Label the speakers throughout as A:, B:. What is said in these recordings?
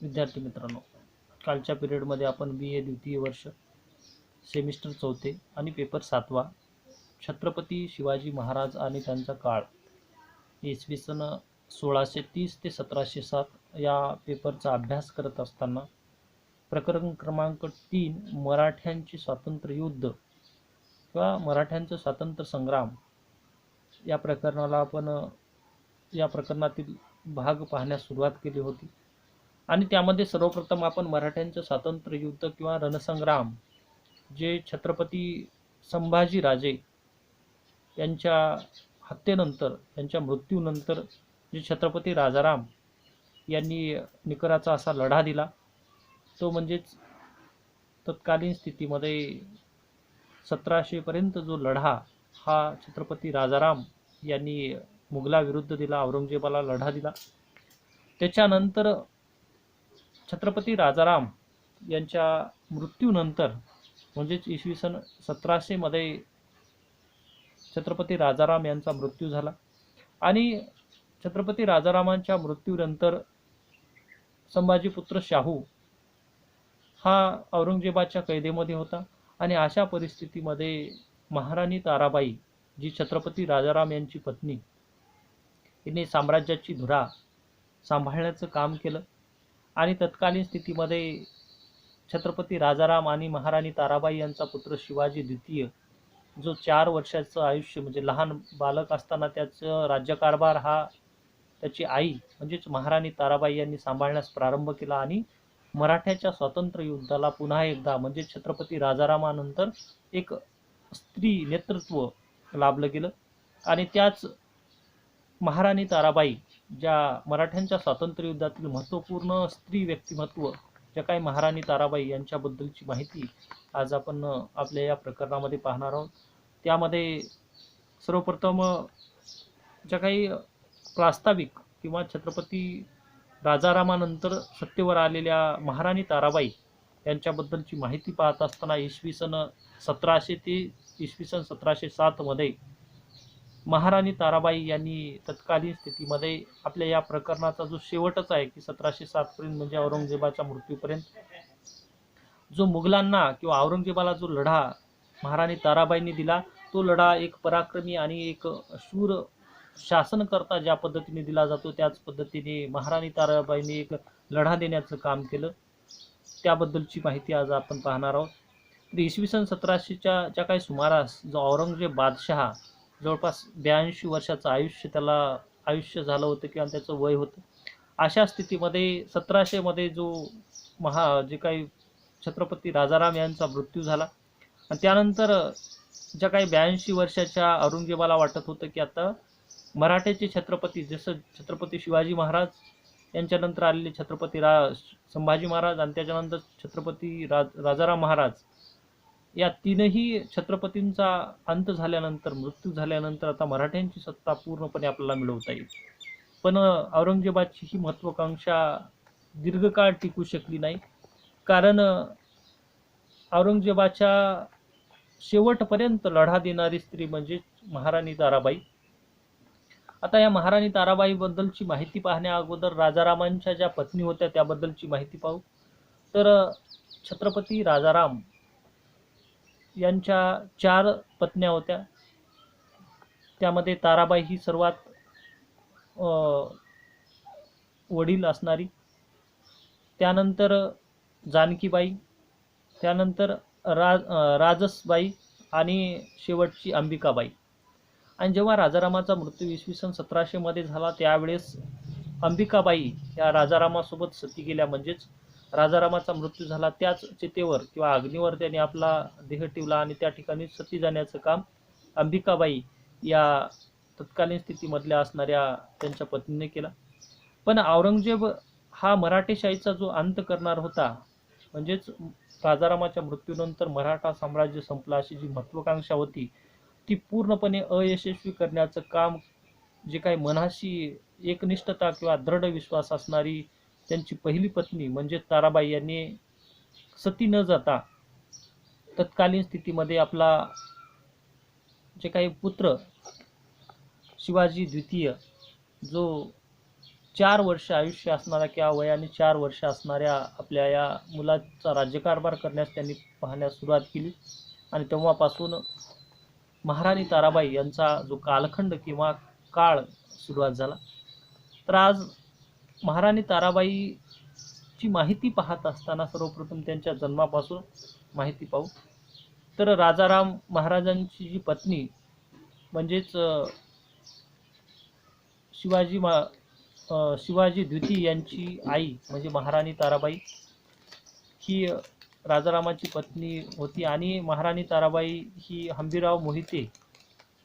A: विद्यार्थी मित्रांनो, कालच्या पिरियडमध्ये आपण बी ए द्वितीय वर्ष सेमिस्टर 4 आणि पेपर 7 छत्रपती शिवाजी महाराज आणि त्यांचा काळ इसवी सन 1630 ते 1707 या पेपरचा अभ्यास करत असताना प्रकरण क्रमांक 3 मराठ्यांचे स्वातंत्र्य युद्ध किंवा मराठ्यांचा स्वातंत्र्य संग्राम या प्रकरणातील भाग पाहण्यास सुरुवात केली होती. आणि त्यामध्ये सर्वप्रथम आपण मराठ्यांचं स्वातंत्र्य युद्ध किंवा रणसंग्राम जे छत्रपती संभाजीराजे यांच्या हत्येनंतर, त्यांच्या मृत्यूनंतर जे छत्रपती राजाराम यांनी निकराचा असा लढा दिला, तो म्हणजेच तत्कालीन स्थितीमध्ये 1700 पर्यंत जो लढा हा छत्रपती राजाराम यांनी मुघलाविरुद्ध दिला, औरंगजेबाला लढा दिला. त्याच्यानंतर छत्रपती राजाराम यांच्या मृत्यूनंतर म्हणजेच इसवी सन 1700 मध्ये छत्रपती राजाराम यांचा मृत्यू झाला आणि छत्रपती राजारामांच्या मृत्यूनंतर संभाजीपुत्र शाहू हा औरंगजेबाच्या कैदेमध्ये होता. आणि अशा परिस्थितीमध्ये महाराणी ताराबाई जी छत्रपती राजाराम यांची पत्नी, हिने साम्राज्याची धुरा सांभाळण्याचं काम केलं. आणि तत्कालीन स्थितीमध्ये छत्रपती राजाराम आणि महाराणी ताराबाई यांचा पुत्र शिवाजी द्वितीय जो 4 वर्षाचं आयुष्य म्हणजे लहान बालक असताना त्याचं राज्यकारभार हा त्याची आई म्हणजेच महाराणी ताराबाई यांनी सांभाळण्यास प्रारंभ केला आणि मराठ्याच्या स्वातंत्र्य युद्धाला पुन्हा एकदा म्हणजे छत्रपती राजारामानंतर एक स्त्री नेतृत्व लाभलं गेलं. आणि त्याच महाराणी ताराबाई ज्या मराठ्यांच्या स्वातंत्र्य युद्धातील महत्त्वपूर्ण स्त्री व्यक्तिमत्व ज्या काही महाराणी ताराबाई यांच्याबद्दलची माहिती आज आपण आपल्या या प्रकरणामध्ये पाहणार आहोत. त्यामध्ये सर्वप्रथम ज्या काही प्रास्ताविक किंवा छत्रपती राजारामानंतर सत्तेवर आलेल्या महाराणी ताराबाई यांच्याबद्दलची माहिती पाहत असताना इसवी सन 1700 ते इसवी सन 1707 मध्ये महाराणी ताराबाई यांनी तत्कालीन स्थितीमध्ये आपल्या या प्रकरणाचा जो शेवटच आहे की 1707 पर्यंत म्हणजे औरंगजेबाच्या मृत्यूपर्यंत जो मुघलांना किंवा औरंगजेबाला जो लढा महाराणी ताराबाईंनी दिला, तो लढा एक पराक्रमी आणि एक शूर शासनकर्ता ज्या पद्धतीने दिला जातो त्याच पद्धतीने महाराणी ताराबाईंनी एक लढा देण्याचं काम केलं. त्याबद्दलची माहिती आज आपण पाहणार आहोत. तर इसवी सन 1700च्या ज्या काही सुमारास जो औरंगजेब बादशहा जवळपास 82 वर्षाचं आयुष्य झालं होतं किंवा त्याचं वय होतं. अशा स्थितीमध्ये 1700 मध्ये जे काही छत्रपती राजाराम यांचा मृत्यू झाला आणि त्यानंतर ज्या काही 82 वर्षाच्या औरंगजेबाला वाटत होतं की आता मराठ्याचे छत्रपती जसं छत्रपती शिवाजी महाराज यांच्यानंतर आलेले छत्रपती संभाजी महाराज आणि त्याच्यानंतर छत्रपती राजाराम महाराज या तीनही छत्रपतींचा अंत झाल्यानंतर, मृत्यू झाल्यानंतर आता मराठ्यांची सत्ता पूर्णपणे आपल्याला मिळवता येईल. पण औरंगजेबाची ही महत्त्वाकांक्षा दीर्घकाळ टिकू शकली नाही, कारण औरंगजेबाच्या शेवटपर्यंत लढा देणारी स्त्री म्हणजे महाराणी ताराबाई. आता या महाराणी ताराबाईबद्दलची माहिती पाहण्या अगोदर राजारामांच्या ज्या पत्नी होत्या त्याबद्दलची माहिती पाहू. तर छत्रपती राजाराम यांच्या 4 पत्न्या होत्या. त्यामध्ये ताराबाई ही सर्वात वडील असणारी, त्यानंतर जानकीबाई, त्यानंतर राजसबाई आणि शेवटची अंबिकाबाई. आणि जेव्हा राजारामाचा मृत्यू इसवी सन 1700 मध्ये झाला त्यावेळेस अंबिकाबाई या राजारामासोबत सती गेल्या, म्हणजेच राजारामाचा मृत्यू झाला त्याच चितेवर किंवा अग्नीवर त्यांनी आपला देह ठेवला आणि त्या ठिकाणी सती जाण्याचं काम अंबिकाबाई या तत्कालीन स्थितीमधल्या असणाऱ्या त्यांच्या पत्नीने केला. पण औरंगजेब हा मराठेशाहीचा जो अंत करणार होता, म्हणजेच राजारामाच्या मृत्यूनंतर मराठा साम्राज्य संपला अशी जी महत्त्वाकांक्षा होती ती पूर्णपणे अयशस्वी करण्याचं काम जे काही मनाशी एकनिष्ठता किंवा दृढ विश्वास असणारी त्यांची पहिली पत्नी म्हणजे ताराबाई यांनी सती न जाता तत्कालीन स्थितीमध्ये आपला जे काही पुत्र शिवाजी द्वितीय जो 4 वर्ष आयुष्य असणारा किंवा वयाने 4 वर्ष असणाऱ्या आपल्या या मुलाचा राज्यकारभार करण्यास त्यांनी पाहण्यास सुरुवात केली. आणि तेव्हापासून महाराणी ताराबाई यांचा जो कालखंड किंवा काळ सुरुवात झाला. तर आज महाराणी ताराबाईची माहिती पाहत असताना सर्वप्रथम त्यांच्या जन्मापासून माहिती पाहू. तर राजाराम महाराजांची जी पत्नी म्हणजेच शिवाजी द्वितीय यांची आई म्हणजे महाराणी ताराबाई ही राजारामाची पत्नी होती. आणि महाराणी ताराबाई ही हंबीरराव मोहिते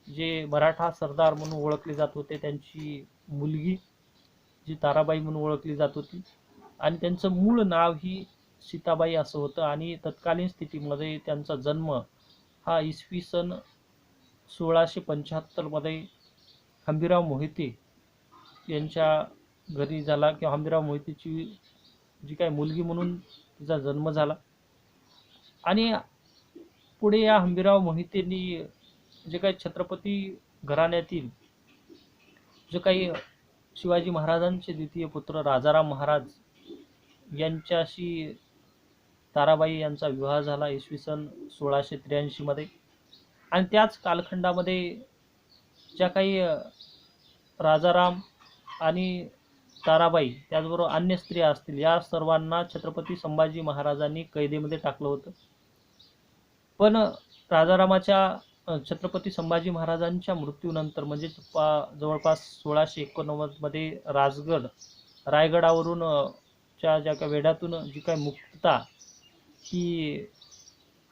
A: जे मराठा सरदार म्हणून ओळखले जात होते त्यांची मुलगी जी ताराबाई म्हणून ओळखली जात होती. आणि त्यांचं मूळ नाव ही सीताबाई असं होतं. आणि तत्कालीन स्थितीमध्ये त्यांचा जन्म हा इसवी सन 1675 मध्ये हंबीरराव मोहिते यांच्या घरी झाला, किंवा हंबीरराव मोहितेची जी काही मुलगी म्हणून तिचा जन्म झाला. आणि पुढे या हंबीरराव मोहितेंनी जे काही छत्रपती घराण्यातील जे काही शिवाजी महाराजांचे द्वितीय पुत्र राजाराम महाराज यांच्याशी ताराबाई यांचा विवाह झाला इसवी सन 1683 मध्ये. आणि त्याच कालखंडामध्ये ज्या काही राजाराम आणि ताराबाई त्याचबरोबर अन्य स्त्रिया असतील या सर्वांना छत्रपती संभाजी महाराजांनी कैदेमध्ये टाकलं होतं. पण राजारामाच्या छत्रपती संभाजी महाराजांच्या मृत्यूनंतर म्हणजे जवळपास 1689 मध्ये रायगडावरून ज्या काही वेढ्यातून जी काही मुक्तता ही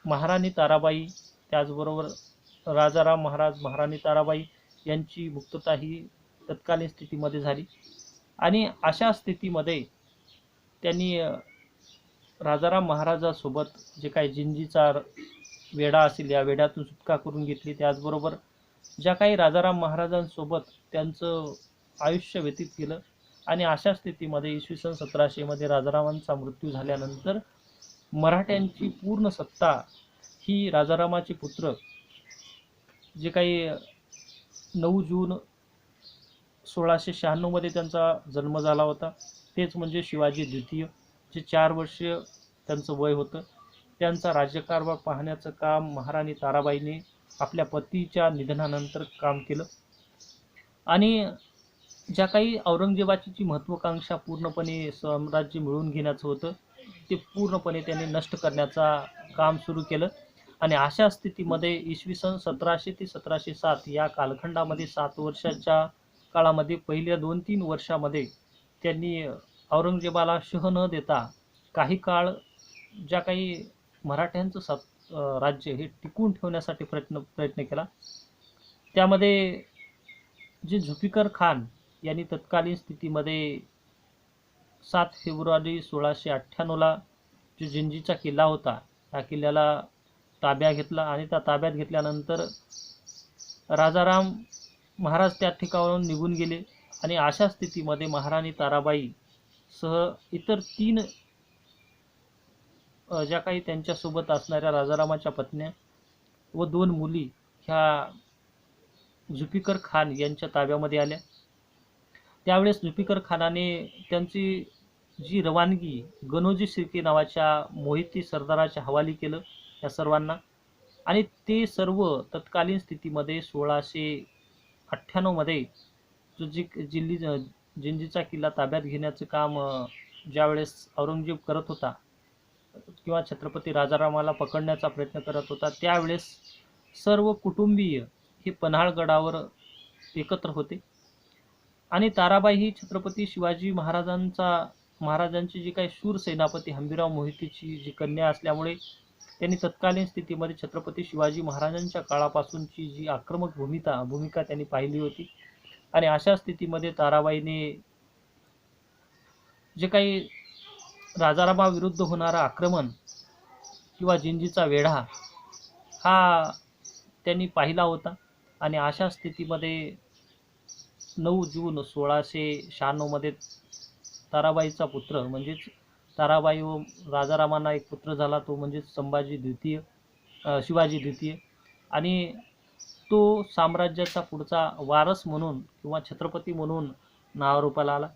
A: महाराणी ताराबाई त्याचबरोबर राजाराम महाराज महाराणी ताराबाई यांची मुक्तता ही तत्कालीन स्थितीमध्ये झाली. आणि अशा स्थितीमध्ये त्यांनी राजाराम महाराजासोबत जे काही जिंजीचा वेढा असेल या वेढ्यातून सुटका करून घेतली. त्याचबरोबर ज्या काही राजाराम महाराजांसोबत त्यांचं आयुष्य व्यतीत केलं. आणि अशा स्थितीमध्ये इसवी सन 1700 मध्ये राजारामांचा मृत्यू झाल्यानंतर मराठ्यांची पूर्ण सत्ता ही राजारामाचे पुत्र जे काही 9 जून 1696 मध्ये त्यांचा जन्म झाला होता तेच म्हणजे शिवाजी द्वितीय जे 4 वर्ष त्यांचं वय होतं. त्यांचा राज्यकारभार पाहण्याचं काम महाराणी ताराबाईने आपल्या पतीच्या निधनानंतर काम केलं. आणि ज्या काही औरंगजेबाची जी महत्त्वाकांक्षा पूर्णपणे साम्राज्य मिळवून घेण्याचं होतं ते पूर्णपणे त्यांनी नष्ट करण्याचा काम सुरू केलं. आणि अशा स्थितीमध्ये इसवी सन 1700 ते 1707 या कालखंडामध्ये 7 वर्षाच्या काळामध्ये पहिल्या 2-3 वर्षामध्ये त्यांनी औरंगजेबाला शह न देता काही काळ ज्या काही मराठ्यांचं राज्य हे टिकून ठेवण्यासाठी प्रयत्न केला. त्यामध्ये जे झुल्फिकार खान यांनी तत्कालीन स्थितीमध्ये 7 फेब्रुवारी 1698ला जो जिंजीचा किल्ला होता त्या किल्ल्याला ताब्यात घेतला. आणि त्या ताब्यात घेतल्यानंतर राजाराम महाराज त्या ठिकाणावरून निघून गेले. आणि अशा स्थितीमध्ये महाराणी ताराबाई सह इतर 3 ज्या काही त्यांच्यासोबत असणाऱ्या राजारामाच्या पत्न्या व 2 मुली ह्या झुल्फिकार खान यांच्या ताब्यामध्ये आल्या. त्यावेळेस झुल्फिकार खानाने त्यांची जी रवानगी गणोजी शिर्के नावाच्या मोहिती सरदाराच्या हवाली केलं या सर्वांना. आणि ते सर्व तत्कालीन स्थितीमध्ये 1698 मध्ये जो जिंजीचा किल्ला ताब्यात घेण्याचं काम ज्यावेळेस औरंगजेब करत होता किंवा छत्रपती राजारामाला पकडण्याचा प्रयत्न करत होता त्यावेळेस सर्व कुटुंबीय हे पन्हाळगडावर एकत्र होते. आणि ताराबाई ही छत्रपती शिवाजी महाराजांची जी काही शूर सेनापती हंबीरराव मोहितेची जी कन्या असल्यामुळे त्यांनी तत्कालीन स्थितीमध्ये छत्रपती शिवाजी महाराजांच्या काळापासूनची जी आक्रमक भूमिका त्यांनी पाहिली होती. आणि अशा स्थितीमध्ये ताराबाईने जे काही राजारामाविरुद्ध होणारा आक्रमण किंवा जिंजीचा वेढा हा त्यांनी पाहिला होता. आणि अशा स्थितीमध्ये 9 जून 1696 मध्ये ताराबाईचा पुत्र म्हणजेच ताराबाई व राजारामांना एक पुत्र झाला तो म्हणजे शिवाजी द्वितीय. आणि तो साम्राज्याचा पुढचा वारस म्हणून किंवा छत्रपती म्हणून नावारूपाला आला.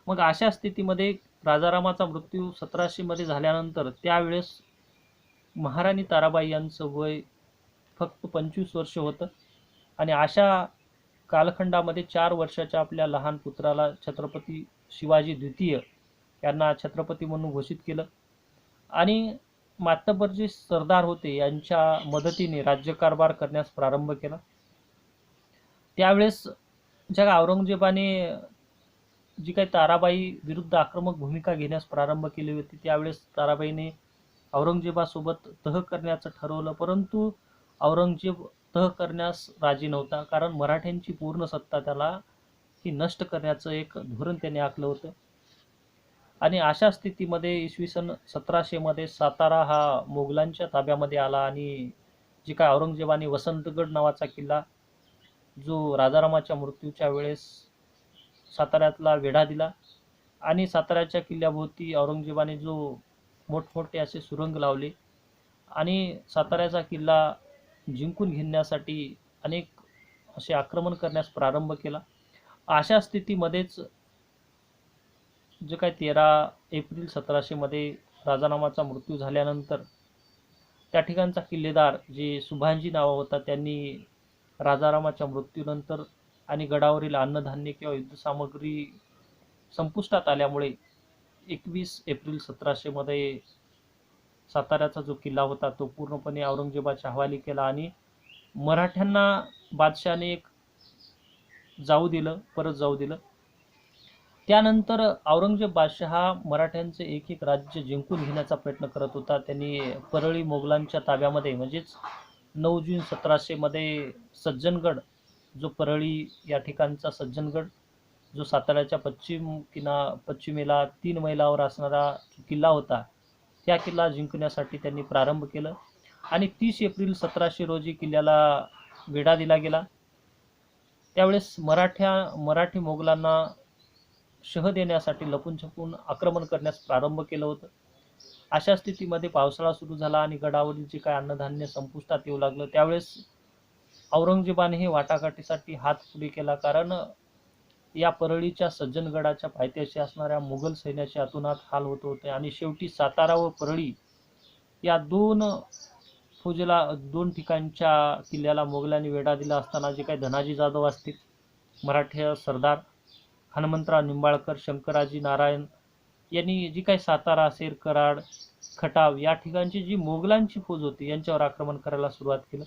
A: मग अशा स्थितीमध्ये राजारामाचा मृत्यू 1700 मध्ये झाल्यानंतर त्यावेळेस महाराणी ताराबाई यांचं वय फक्त 25 वर्ष होतं. आणि अशा कालखंडामध्ये 4 वर्षाच्या आपल्या लहान पुत्राला छत्रपती शिवाजी द्वितीय यांना छत्रपती म्हणून घोषित केलं. आणि मातब्बर जे सरदार होते यांच्या मदतीने राज्यकारभार करण्यास प्रारंभ केला. त्यावेळेस ज्या औरंगजेबाने जी काही ताराबाई विरुद्ध आक्रमक भूमिका घेण्यास प्रारंभ केली होती, त्यावेळेस ताराबाईने औरंगजेबासोबत तह करण्याचं ठरवलं, परंतु औरंगजेब तह करण्यास राजी नव्हता, कारण मराठ्यांची पूर्ण सत्ता त्याला ही नष्ट करण्याचं एक धोरण त्याने आखलं होतं. आणि अशा स्थितीमध्ये इसवी सन 1700 मध्ये सातारा हा मोगलांच्या ताब्यामध्ये आला. आणि जी काय औरंगजेबाने वसंतगड नावाचा किल्ला जो राजारामाच्या मृत्यूच्या वेळेस साताऱ्यातला वेढा दिला, आणि साताऱ्याच्या किल्ल्याभोवती औरंगजेबाने जो मोठमोठे असे सुरंग लावले आणि साताऱ्याचा किल्ला जिंकून घेण्यासाठी अनेक असे आक्रमण करण्यास प्रारंभ केला. अशा स्थितीमध्येच जे काय 13 एप्रिल 1700 मध्ये राजारामाचा मृत्यू झाल्यानंतर त्या ठिकाणचा किल्लेदार जे सुभांजी नावा होता, त्यांनी राजारामाच्या मृत्यूनंतर आणि गडावरील अन्नधान्य किंवा युद्धसामग्री संपुष्टात आल्यामुळे 21 एप्रिल 1700 मध्ये साताऱ्याचा जो किल्ला होता तो पूर्णपणे औरंगजेबाच्या हवाली केला. आणि मराठ्यांना बादशाने एक परत जाऊ दिलं. त्यानंतर औरंगजेब बादशाह हा मराठ्यांचे एक एक राज्य जिंकून घेण्याचा प्रयत्न करत होता. त्यांनी परळी मोगलांच्या ताब्यामध्ये, म्हणजेच 9 जून 1700 मध्ये सज्जनगड, जो परळी या ठिकाणचा सज्जनगड, जो साताऱ्याच्या पश्चिमेला 3 मैलावर असणारा किल्ला होता, त्या किल्ला जिंकण्यासाठी त्यांनी प्रारंभ केलं. आणि 30 एप्रिल 1700 रोजी किल्ल्याला वेढा दिला गेला. त्यावेळेस मराठी मोगलांना शह देण्यासाठी लपून छपून आक्रमण करण्यास प्रारंभ केलं होतं. अशा स्थितीमध्ये पावसाळा सुरू झाला आणि गडावरील जे काय अन्नधान्य संपुष्टात येऊ लागलं. त्यावेळेस औरंगजेबाने हे वाटाघाटीसाठी हात पुढे केला, कारण या परळीच्या सज्जनगडाच्या पायथ्याशी असणाऱ्या मुघल सैन्याचे अतोनात हाल होत होते. आणि शेवटी सातारा व परळी या दोन ठिकाणच्या किल्ल्याला मोगलांनी वेढा दिला असताना जे काही धनाजी जाधव असतील, मराठा सरदार हनुमंतराव निंबाळकर, शंकराजी नारायण यांनी जी काही सातारा, सेर, कराड, खटाव या ठिकाणची जी मोगलांची फौज होती यांच्यावर आक्रमण करायला सुरुवात केलं.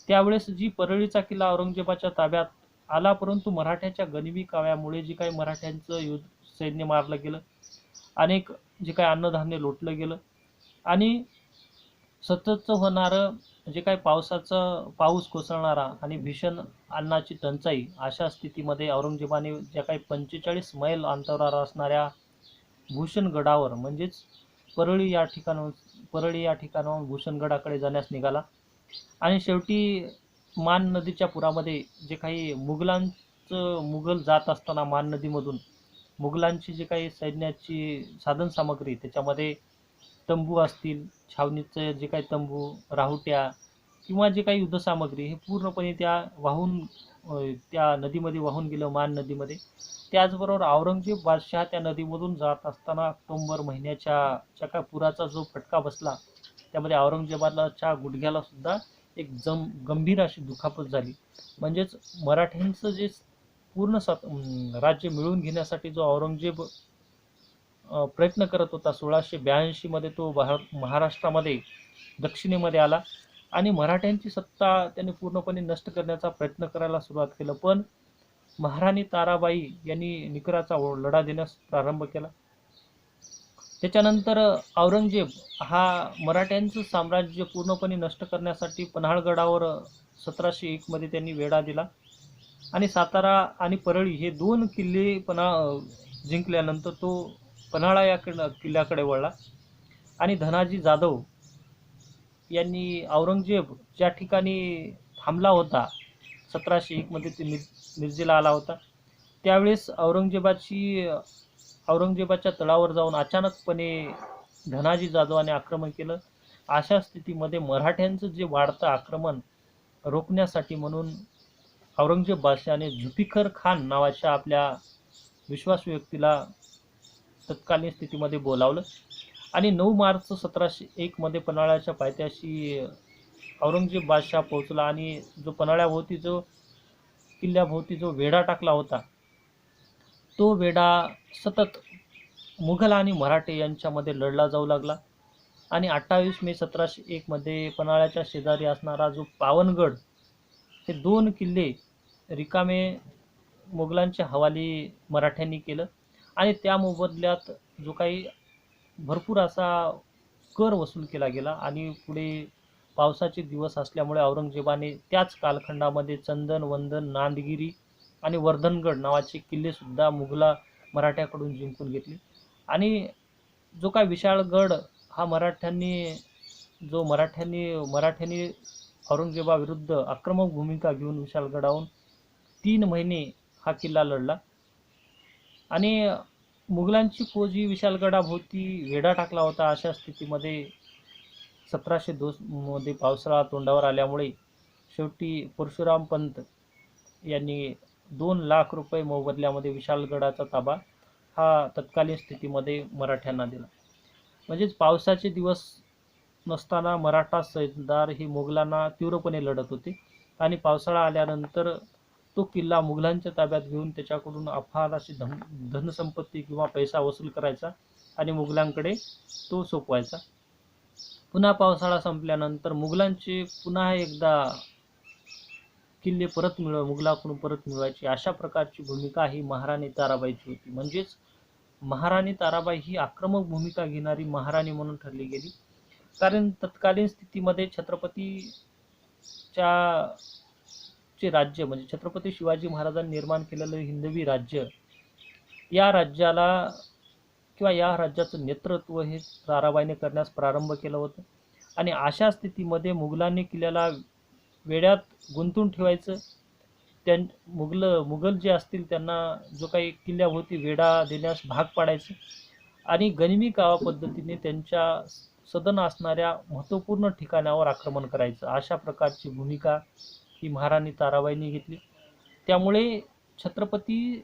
A: त्यावेळेस जी परळीचा किल्ला औरंगजेबाच्या ताब्यात आला, परंतु मराठ्याच्या गनिमी काव्यामुळे जी काही मराठ्यांचं सैन्य मारलं गेलं, अनेक जे काही अन्नधान्य लोटलं गेलं, आणि सततचं होणारं जे काही पाऊस कोसळणारा आणि भीषण अन्नाची टंचाई, अशा स्थितीमध्ये औरंगजेबाने ज्या काही 45 मैल अंतरावर असणाऱ्या भूषणगडावर, म्हणजेच परळी या ठिकाणाहून भूषणगडाकडे जाण्यास निघाला. आणि शेवटी मान नदीच्या पुरामध्ये जे काही मुघल जात असताना मान नदीमधून मुघलांची जे काही सैन्याची साधनसामग्री, त्याच्यामध्ये तंबू असतील, छावणीचे जे काही तंबू, राहुट्या किंवा जे काही युद्धसामग्री, हे पूर्णपणे त्या नदीमध्ये वाहून गेलं, मान नदीमध्ये. त्याचबरोबर औरंगजेब बादशाह त्या नदीमधून जात असताना ऑक्टोबर महिन्याच्या काय पुराचा जो फटका बसला, त्यामध्ये औरंगजेबाच्या गुडघ्याला सुद्धा एक गंभीर अशी दुखापत झाली. म्हणजेच मराठ्यांचं जे पूर्ण राज्य मिळवून घेण्यासाठी जो औरंगजेब प्रयत्न करत होता, 1682 मध्ये तो महाराष्ट्रामध्ये दक्षिणेमध्ये आला आणि मराठ्यांची सत्ता त्याने पूर्णपणे नष्ट करण्याचा प्रयत्न करायला सुरुवात केलं. पण महाराणी ताराबाई यांनी निकराचा लढा देण्यास प्रारंभ केला. त्याच्यानंतर औरंगजेब हा मराठ्यांचं साम्राज्य पूर्णपणे नष्ट करण्यासाठी पन्हाळगडावर 1701 मध्ये त्यांनी वेढा दिला. आणि सातारा आणि परळी हे 2 किल्ले जिंकल्यानंतर तो पन्हाळा या किल्ल्याकडे वळला. आणि धनाजी जाधव यांनी औरंगजेब ज्या ठिकाणी थांबला होता, 1701 मध्ये ते मिरजेला आला होता, त्यावेळेस औरंगजेबाच्या तळावर जाऊन अचानकपणे धनाजी जाधवाने आक्रमण केलं. अशा स्थितीमध्ये मराठ्यांचं जे वाढतं आक्रमण रोखण्यासाठी म्हणून औरंगजेब बादशाहाने जुल्फिकार खान नावाच्या आपल्या विश्वासू व्यक्तीला तत्कालीन स्थितीमध्ये बोलावलं आणि 9 मार्च 1701 मध्ये पन्हाळ्याच्या पायथ्याशी औरंगजेब बादशाह पोहोचला आणि जो पन्हाळ्याभोवती जो किल्ल्याभोवती जो वेढा टाकला होता, तो वेढा सतत मुघल आणि मराठे यांच्यामध्ये लढला जाऊ लागला आणि 28 मे 1701 मध्ये पन्हाळ्याच्या शेजारी असणारा जो पावनगड, हे 2 किल्ले रिकामे मुघलांच्या हवाली मराठ्यांनी केलं आणि त्या मोबदल्यात जो काही भरपूर असा कर वसूल केला गेला आणि पुढे पावसाचे दिवस असल्यामुळे औरंगजेबाने त्याच कालखंडामध्ये चंदन, वंदन, नांदगिरी आणि वर्धनगड नावाचे किल्लेसुद्धा मराठ्याकडून जिंकून घेतले आणि जो काय विशाळगड हा मराठ्यांनी औरंगजेबाविरुद्ध आक्रमक भूमिका घेऊन विशाळगडाहून 3 महिने हा किल्ला लढला आणि मुघलांची फौज ही विशाळगडाभोवती वेढा टाकला होता. अशा स्थितीमध्ये 1702 मध्ये पावसाळा तोंडावर आल्यामुळे शेवटी परशुराम पंत यांनी 2 लाख रुपये मोबदल्यामध्ये विशाळगडाचा ताबा हा तत्कालीन स्थितीमध्ये मराठ्यांना दिला. म्हणजेच पावसाचे दिवस नसताना मराठा सरदार हे मुघलांना तीव्रपणे लढत होते आणि पावसाळा आल्यानंतर तो किल्ला मुघलांच्या ताब्यात घेऊन त्याच्याकडून अफाट अशी धनसंपत्ती किंवा पैसा वसूल करायचा आणि मुघलांकडे तो सोपवायचा. पुन्हा पावसाळा संपल्यानंतर मुघलांचे पुन्हा एकदा किल्ले मुघलाकडून परत मिळवायची अशा प्रकारची भूमिका ही महाराणी ताराबाईची होती. म्हणजेच महाराणी ताराबाई ही आक्रमक भूमिका घेणारी महाराणी म्हणून ठरली गेली. कारण तत्कालीन स्थितीमध्ये चे राज्य म्हणजे छत्रपती शिवाजी महाराजांनी निर्माण केलेलं हिंदवी राज्य, या राज्याचं नेतृत्व हे ताराबाईने करण्यास प्रारंभ केलं होतं आणि अशा स्थितीमध्ये मुघलांनी किल्ल्याला वेड्यात गुंतून ठेवायचं. मुघल जे असतील त्यांना जो काही किल्ल्याभोवती वेढा देण्यास भाग पाडायचं आणि गनिमी कावा पद्धतीने त्यांच्या सदन असणाऱ्या महत्त्वपूर्ण ठिकाणावर आक्रमण करायचं. अशा प्रकारची भूमिका ही महाराणी ताराबाईंनी घेतली. त्यामुळे छत्रपती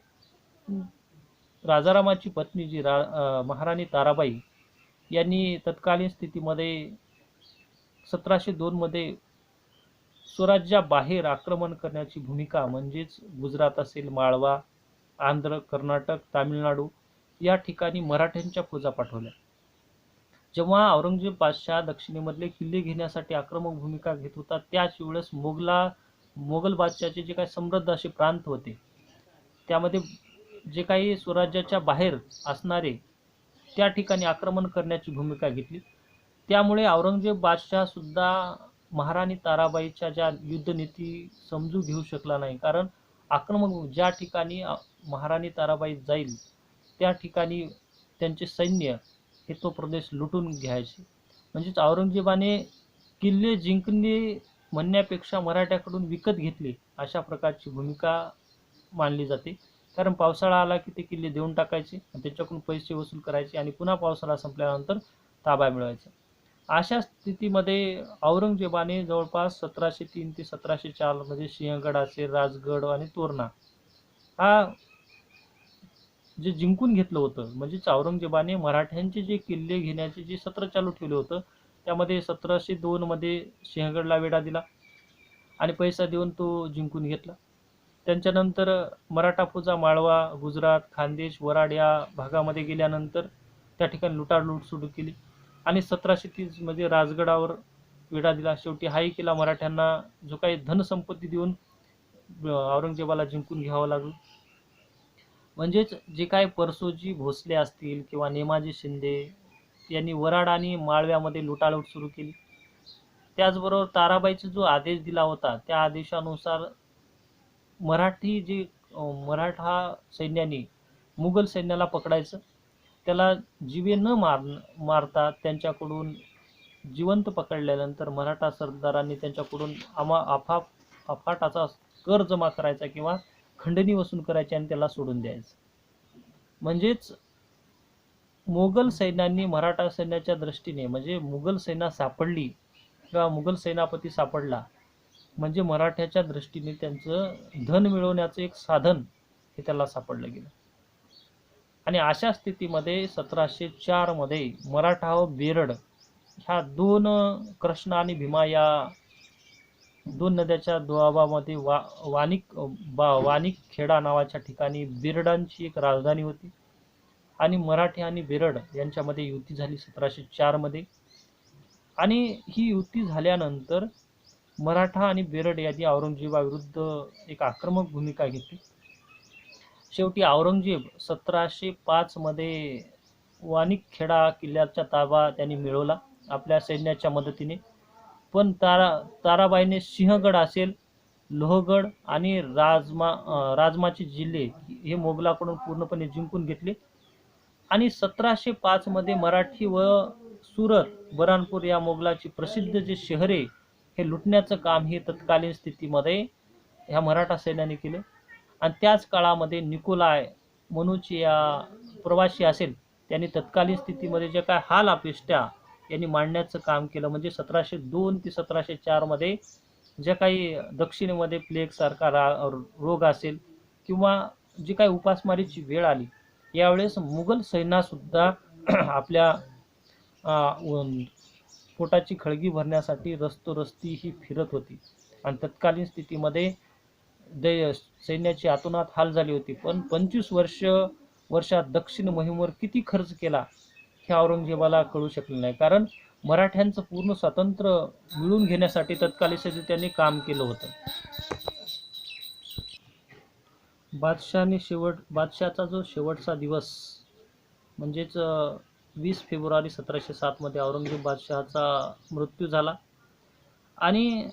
A: राजारामाची पत्नी जी महाराणी ताराबाई यांनी तत्कालीन स्थितीमध्ये 1702 मध्ये स्वराज्याबाहेर आक्रमण करण्याची भूमिका, म्हणजेच गुजरात असेल, माळवा, आंध्र, कर्नाटक, तामिळनाडू या ठिकाणी मराठ्यांच्या फौजा पाठवल्या. जेव्हा औरंगजेब बादशाह दक्षिणेमधले किल्ले घेण्यासाठी आक्रमक भूमिका घेत होता, त्याच वेळेस मोगल बादशाहचे जे काही समृद्ध असे प्रांत होते, त्यामध्ये जे काही स्वराज्याच्या बाहेर असणारे त्या ठिकाणी आक्रमण करण्याची भूमिका घेतली. त्यामुळे औरंगजेब बादशाह सुद्धा महाराणी ताराबाईच्या ज्या युद्धनीती समजू घेऊ शकला नाही. कारण आक्रमक ज्या ठिकाणी महाराणी ताराबाई जाईल त्या ठिकाणी त्यांचे सैन्य हे तो प्रदेश लुटून घ्यायचे. म्हणजेच औरंगजेबाने किल्ले जिंकणे म्हणण्यापेक्षा मराठ्याकडून विकत घेतले अशा प्रकारची भूमिका मानली जाते. कारण पावसाळा आला की ते किल्ले देऊन टाकायचे आणि त्याच्याकडून पैसे वसूल करायचे आणि पुन्हा पावसाळा संपल्यानंतर ताबा मिळवायचा. अशा स्थितीमध्ये औरंगजेबाने जवळपास 1703 ते 1704 मध्ये सिंहगड असेल, राजगड आणि तोरणा हा जे जिंकून घेतलं होतं. म्हणजेच औरंगजेबाने मराठ्यांचे जे किल्ले घेण्याचे जे सत्र चालू ठेवलं होतं, त्यामध्ये 1702 मध्ये सिंहगडला वेढा दिला आणि पैसा देऊन तो जिंकून घेतला. त्यांच्यानंतर मराठा फौजा माळवा, गुजरात, खानदेश, वराड या भागामध्ये गेल्यानंतर त्या ठिकाणी लुटालूट सुरू केली आणि 1730 मध्ये राजगडावर वेढा दिला. शेवटी हाही किल्ला मराठ्यांना जो काही धनसंपत्ती देऊन औरंगजेबाला जिंकून घ्यावं लागलं. म्हणजेच जे काय परसोजी भोसले असतील किंवा नेमाजी शिंदे यांनी वराड आणि माळव्यामध्ये लुटालूट सुरू केली. त्याचबरोबर ताराबाईचा जो आदेश दिला होता त्या आदेशानुसार मराठा सैन्याने मुघल सैन्याला पकडायचं, त्याला जीवे न मारता त्यांच्याकडून जिवंत पकडल्यानंतर मराठा सरदारांनी त्यांच्याकडून अफाट असा कर जमा करायचा किंवा खंडणी वसूल करायची आणि त्याला सोडून द्यायचं. म्हणजेच मुघल सैन्यांनी मराठा सैन्याच्या दृष्टीने म्हणजे मुघल सेना सापडली किंवा मुघल सेनापती सापडला म्हणजे मराठ्याच्या दृष्टीने त्यांचं धन मिळवण्याचं एक साधन हे त्याला सापडलं गेलं. आणि अशा स्थितीमध्ये 1704 मध्ये मराठा व बेरड ह्या दोन कृष्णा आणि भीमा या दोन नद्याच्या दोआबामध्ये वानिक खेडा नावाच्या ठिकाणी बेरडांची एक राजधानी होती आणि मराठे आणि बेरड यांच्यामध्ये युती झाली 1704 मध्ये. आणि ही युती झाल्यानंतर मराठा आणि बेरड यांनी औरंगजेबाविरुद्ध एक आक्रमक भूमिका घेतली. शेवटी औरंगजेब 1705 मध्ये वानिकखेडा किल्ल्याचा ताबा त्यांनी मिळवला आपल्या सैन्याच्या मदतीने. पण ताराबाईने सिंहगड असेल, लोहगड आणि राजमाचे जिल्हे हे मोगलाकडून पूर्णपणे जिंकून घेतले. आणि 1705 मध्ये मराठी व सुरत, बऱ्हाणपूर या मोगलाची प्रसिद्ध जे शहरे हे लुटण्याचं काम हे तत्कालीन स्थितीमध्ये ह्या मराठा सैन्याने केलं. आणि त्याच काळामध्ये निकोलाय मनुची या प्रवासी असेल त्यांनी तत्कालीन स्थितीमध्ये जे काय हाल अपेष्टा यांनी मांडण्याचं काम केलं. म्हणजे 1702 ते 1704 मध्ये जे काही दक्षिणेमध्ये प्लेग सारखा रोग असेल किंवा जी काही उपासमारीची वेळ आली, यावेळेस मुघल सैन्यसुद्धा आपल्या पोटाची खळगी भरण्यासाठी रस्तोरस्ती ही फिरत होती. आणि तत्कालीन स्थितीमध्ये सैन्याची आतोनात हाल झाली होती. पण 25 वर्षात दक्षिण मोहिमेवर किती खर्च केला हे औरंगजेबाला कळू शकले नाही, कारण मराठ्यांचं पूर्ण स्वातंत्र्य मिळवून घेण्यासाठी तत्कालीन त्यांनी काम केलं होतं. बादशहाचा जो शेवटचा दिवस म्हणजेच 20 फेब्रुवारी 1707 मध्ये औरंगजेब बादशहाचा मृत्यू झाला. आणि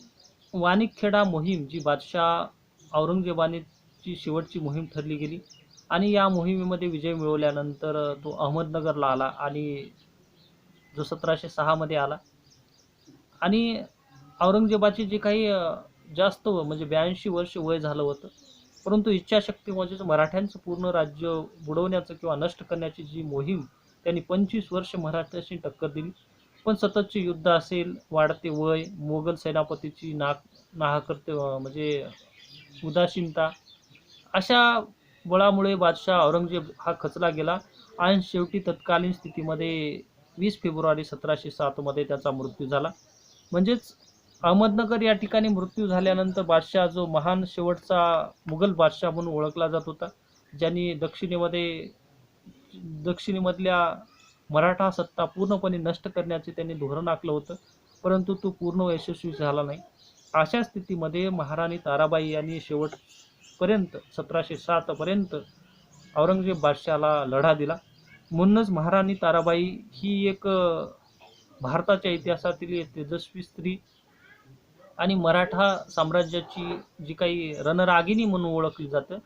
A: वानिकखेडा मोहीम जी बादशाह औरंगजेबाची शेवटची मोहीम ठरली गेली. आणि या मोहिमेमध्ये विजय मिळवल्यानंतर तो अहमदनगरला आला आणि जो 1706 मध्ये आला. आणि औरंगजेबाची जे काही जास्त म्हणजे 82 वर्ष वय झालं होतं, परंतु इच्छाशक्ती म्हणजेच मराठ्यांचं पूर्ण राज्य बुडवण्याचं किंवा नष्ट करण्याची जी मोहीम त्यांनी 25 वर्ष मराठ्यांशी टक्कर दिली. पण सततचे युद्ध असेल, वाढते वय, मोगल सेनापतीची नाहकर्ते म्हणजे उदासीनता, अशा बळामुळे बादशाह औरंगजेब हा खचला गेला. आणि शेवटी तत्कालीन स्थितीमध्ये 20 फेब्रुवारी 1707 मध्ये त्याचा मृत्यू झाला. म्हणजेच अहमदनगर या ठिकाणी मृत्यू झाल्यानंतर बादशाह जो महान शेवटचा मुघल बादशाह म्हणून ओळखला जात होता, ज्यांनी दक्षिणेमधल्या मराठा सत्ता पूर्णपणे नष्ट करण्याचे त्यांनी धोरण आखलं होतं, परंतु तो पूर्ण यशस्वी झाला नाही. अशा स्थितीमध्ये महाराणी ताराबाई यांनी शेवटपर्यंत 1707 पर्यंत औरंगजेब बादशाहाला लढा दिला. म्हणूनच महाराणी ताराबाई ही एक भारताच्या इतिहासातील एक तेजस्वी स्त्री आणि मराठा साम्राज्याची जी काही रणरागिणी म्हणून ओळखली जातं,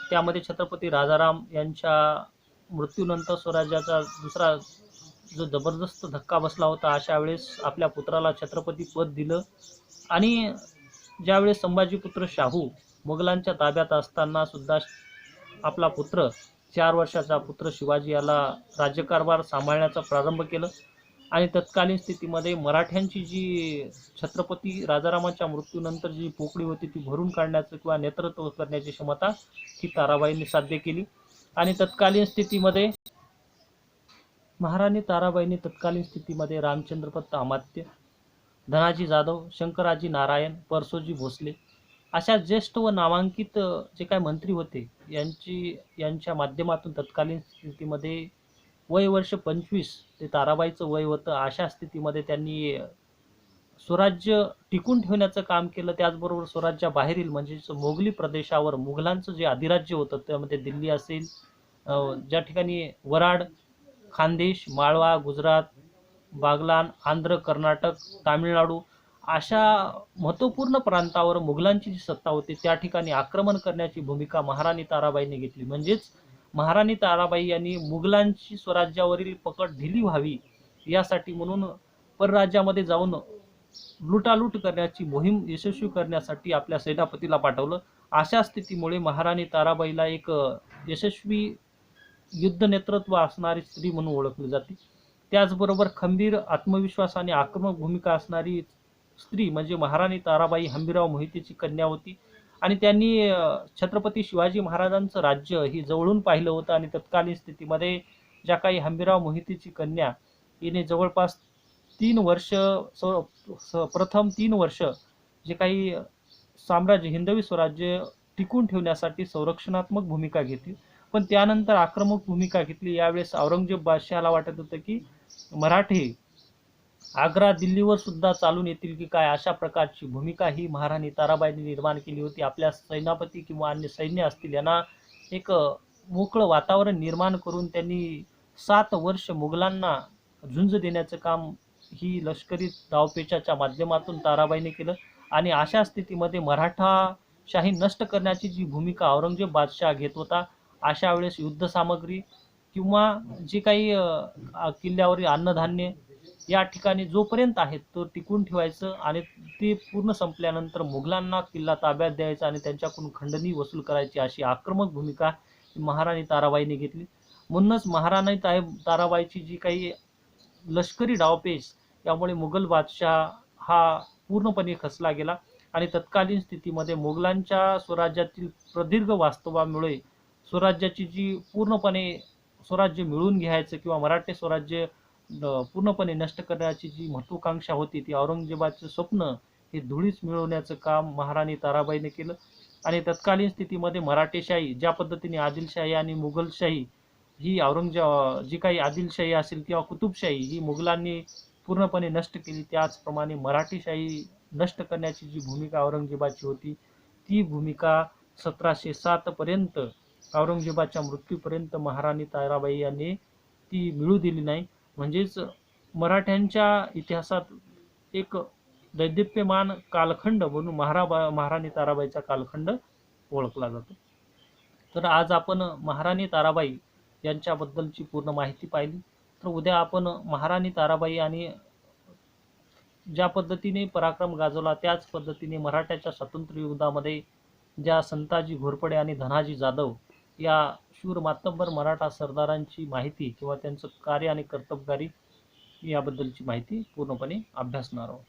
A: त्यामध्ये छत्रपती राजाराम यांच्या मृत्यूनंतर स्वराज्याचा दुसरा जो जबरदस्त धक्का बसला होता, अशा वेळेस आपल्या पुत्राला छत्रपती पद दिलं. आणि ज्यावेळेस संभाजीपुत्र शाहू मुघलांच्या ताब्यात असताना सुद्धा आपला पुत्र 4 वर्षाचा पुत्र शिवाजी याला राज्यकारभार सांभाळण्याचा प्रारंभ केलं. आणि तत्कालीन स्थितीमध्ये मराठ्यांची जी छत्रपती राजारामाच्या मृत्यूनंतर जी पोकळी होती ती भरून काढण्याचं किंवा नेतृत्व करण्याची क्षमता ही ताराबाईंनी साध्य केली. आणि तत्कालीन स्थितीमध्ये महाराणी ताराबाईंनी तत्कालीन स्थितीमध्ये रामचंद्रपंत अमात्य, धनाजी जाधव, शंकराजी नारायण, परसोजी भोसले अशा ज्येष्ठ व नामांकित जे काही मंत्री होते यांच्या माध्यमातून तत्कालीन स्थितीमध्ये वय वर्ष 25 ते ताराबाईचं वय होतं, अशा स्थितीमध्ये त्यांनी स्वराज्य टिकून ठेवण्याचं काम केलं. त्याचबरोबर स्वराज्याबाहेरील म्हणजेच मोगली प्रदेशावर मुघलांचं जे अधिराज्य होतं, त्यामध्ये दिल्ली असेल, ज्या ठिकाणी वराड, खानदेश, माळवा, गुजरात, बागलान, आंध्र, कर्नाटक, तामिळनाडू अशा महत्त्वपूर्ण प्रांतावर मुघलांची जी सत्ता होती त्या ठिकाणी आक्रमण करण्याची भूमिका महाराणी ताराबाईंनी घेतली. म्हणजेच महाराणी ताराबाई यांनी मुघलांची स्वराज्यावरील पकड ढिली व्हावी यासाठी म्हणून परराज्यामध्ये जाऊन लुटालूट करण्याची मोहीम यशस्वी करण्यासाठी आपल्या सेनापतीला पाठवलं. अशा स्थितीमुळे महाराणी ताराबाईला एक यशस्वी युद्ध नेतृत्व असणारी स्त्री म्हणून ओळखली जाते. त्याचबरोबर खंबीर आत्मविश्वास आणि आक्रमक भूमिका असणारी स्त्री म्हणजे महाराणी ताराबाई हंबीरराव मोहितेची कन्या होती. आणि त्यांनी छत्रपती शिवाजी महाराजांचं राज्य ही जवळून पाहिलं होतं आणि तत्कालीन स्थितीमध्ये ज्या काही हंबीरराव मोहितेची कन्या हिने जवळपास 3 वर्ष प्रथम 3 वर्ष जे काही साम्राज्य हिंदवी स्वराज्य टिकून ठेवण्यासाठी संरक्षणात्मक भूमिका घेतली, पण त्यानंतर आक्रमक भूमिका घेतली. यावेळेस औरंगजेब बादशहाला वाटत होतं की मराठे आग्रा दिल्लीवर सुद्धा चालून येतील की काय, अशा प्रकारची भूमिका ही महाराणी ताराबाईंनी निर्माण केली होती. आपल्या सेनापती किंवा अन्य सैन्य असतील यांना एक मोकळं वातावरण निर्माण करून त्यांनी 7 वर्ष मुघलांना झुंज देण्याचं काम ही लष्करी डावपेचाच्या माध्यमातून ताराबाईंनी केलं. आणि अशा स्थितीमध्ये मराठाशाही नष्ट करण्याची जी भूमिका औरंगजेब बादशाह घेत होता, अशा वेळेस युद्धसामग्री किंवा जे काही किल्ल्यावरील अन्नधान्य या ठिकाणी जोपर्यंत आहेत तो टिकून ठेवायचं आणि ते पूर्ण संपल्यानंतर मुघलांना किल्ला ताब्यात द्यायचा आणि त्यांच्याकडून खंडणी वसूल करायची, अशी आक्रमक भूमिका महाराणी ताराबाईंनी घेतली. म्हणूनच महाराणी ताराबाईची जी काही लष्करी डावपेच यामुळे मुघल बादशाह हा पूर्णपणे खचला गेला आणि तत्कालीन स्थितीमध्ये मुघलांच्या स्वराज्यातील प्रदीर्घ वास्तवामुळे स्वराज्याची जी पूर्णपणे स्वराज्य मिळवून घ्यायचं किंवा मराठे स्वराज्य पूर्णपणे नष्ट करण्याची जी महत्वाकांक्षा होती, ती औरंगजेबाचं स्वप्न हे धुळीस मिळवण्याचं काम महाराणी ताराबाईने केलं. आणि तत्कालीन स्थितीमध्ये मराठेशाही ज्या पद्धतीने आदिलशाही आणि मुघलशाही ही जी काही आदिलशाही असेल किंवा कुतुबशाही ही मुघलांनी पूर्णपणे नष्ट केली, त्याचप्रमाणे मराठीशाही नष्ट करण्याची जी भूमिका औरंगजेबाची होती, ती भूमिका 1707 पर्यंत औरंगजेबाच्या मृत्यूपर्यंत महाराणी ताराबाई यांनी ती मिळू दिली नाही. म्हणजेच मराठ्यांच्या इतिहासात एक दैदिप्यमान कालखंड म्हणून महाराणी ताराबाईचा कालखंड ओळखला जातो. तर आज आपण महाराणी ताराबाई यांच्याबद्दलची पूर्ण माहिती पाहिली. तर उद्या आपण महाराणी ताराबाई आणि ज्या पद्धतीने पराक्रम गाजवला त्याच पद्धतीने मराठ्याच्या स्वातंत्र्य युद्धामध्ये ज्या संताजी घोरपडे आणि धनाजी जाधव या शूर मातब्बर मराठा सरदारांची माहिती किंवा त्यांचं कार्य आणि कर्तबगारी याबद्दलची माहिती पूर्णपणे अभ्यासणार आहोत.